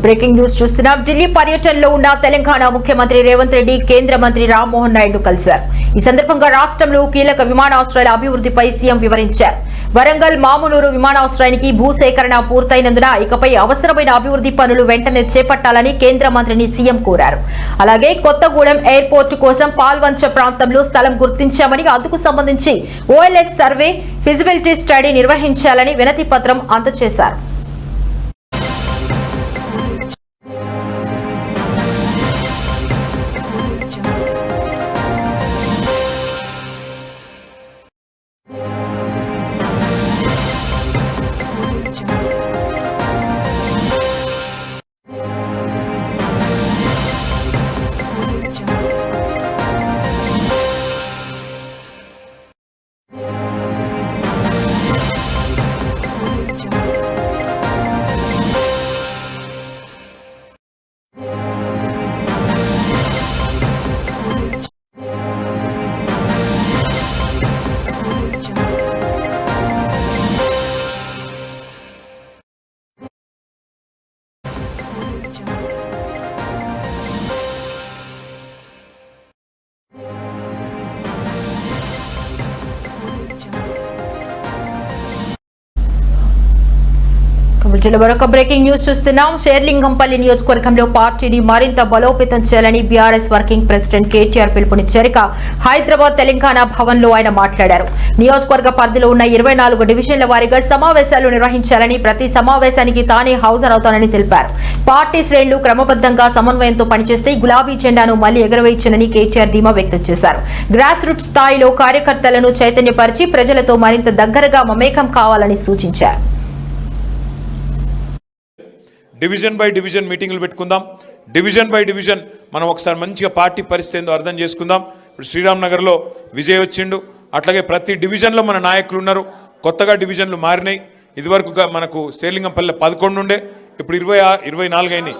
Breaking news చూస్తున్నాం. ఢిల్లీ పర్యటనలో ఉన్న తెలంగాణ ముఖ్యమంత్రి రేవంత్ రెడ్డి కేంద్ర మంత్రి రామ్మోహన్ నాయుడు కలిశారు. ఈ సందర్భంగా రాష్ట్రంలో కీలక విమానాశ్రయాల అభివృద్ధిపై సీఎం వివరించారు. వరంగల్ మామునూరు విమానాశ్రయానికి భూసేకరణ పూర్తయినందున ఇకపై అవసరమైన అభివృద్ధి పనులు వెంటనే చేపట్టాలని కేంద్ర మంత్రిని సీఎం కోరారు. అలాగే కొత్తగూడెం ఎయిర్పోర్టు కోసం పాల్వంచ ప్రాంతంలో స్థలం గుర్తించామని, అందుకు సంబంధించి ఓఎల్ఎస్ సర్వే, ఫిజిబిలిటీ స్టడీ నిర్వహించాలని వినతి పత్రం అందజేశారు. మరొక బ్రేకింగ్ న్యూస్ చూస్తున్నాం. షేర్లింగంపల్లి నియోజకవర్గంలో పార్టీని మరింత బలోపేతం చేయాలని బీఆర్ఎస్ వర్కింగ్ ప్రెసిడెంట్ కేటీఆర్ పిలుపునిచ్చారు. హైదరాబాద్ తెలంగాణ భవన్ లో ఆయన మాట్లాడారు. నియోజకవర్గ పరిధిలో ఉన్న 24 డివిజన్ల వారీగా సమావేశాలు నిర్వహించాలని, ప్రతి సమావేశానికి తానే హాజరు అవుతానని తెలిపారు. పార్టీ శ్రేణులు క్రమబద్ధంగా సమన్వయంతో పనిచేస్తే గులాబీ జెండాను మళ్లీ ఎగురవేయొచ్చని కేటీఆర్ ధీమా వ్యక్తం చేశారు. గ్రాస్ రూట్ స్థాయిలో కార్యకర్తలను చైతన్యపరిచి ప్రజలతో మరింత దగ్గరగా మమేకం కావాలని సూచించారు. డివిజన్ బై డివిజన్ మీటింగ్లు పెట్టుకుందాం. డివిజన్ బై డివిజన్ మనం ఒకసారి మంచిగా పార్టీ పరిస్థితి ఏందో అర్థం చేసుకుందాం. ఇప్పుడు శ్రీరామ్ నగర్లో విజయ్ వచ్చిండు, అట్లాగే ప్రతి డివిజన్లో మన నాయకులు ఉన్నారు. కొత్తగా డివిజన్లు మారినాయి. ఇదివరకు మనకు షేర్లింగంపల్లి 11 ఉండే, ఇప్పుడు 24 అయినాయి.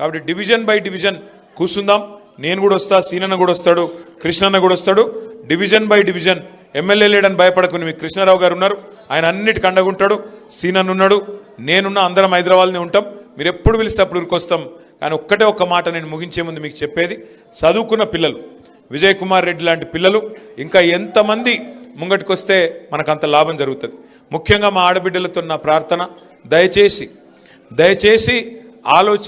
కాబట్టి డివిజన్ బై డివిజన్ కూర్చుందాం. నేను కూడా వస్తా, సీనన్న కూడా వస్తాడు, కృష్ణన్న కూడా వస్తాడు. డివిజన్ బై డివిజన్ ఎమ్మెల్యే లేడని భయపడకుని మీకు కృష్ణారావు గారు ఉన్నారు, ఆయన అన్నిటికీ అండగుంటాడు. సీనన్ ఉన్నాడు, నేనున్నా, అందరం హైదరాబాద్నే ఉంటాం. మీరు ఎప్పుడు పిలిస్తే అప్పుడు ఊరికొస్తాం. కానీ ఒక్క మాట నేను ముగించే ముందు మీకు చెప్పేది, చదువుకున్న పిల్లలు, విజయ్ కుమార్ రెడ్డి లాంటి పిల్లలు ఇంకా ఎంతమంది ముంగటికొస్తే మనకు అంత లాభం జరుగుతుంది. ముఖ్యంగా మా ఆడబిడ్డలతో నా ప్రార్థన, దయచేసి ఆలోచించి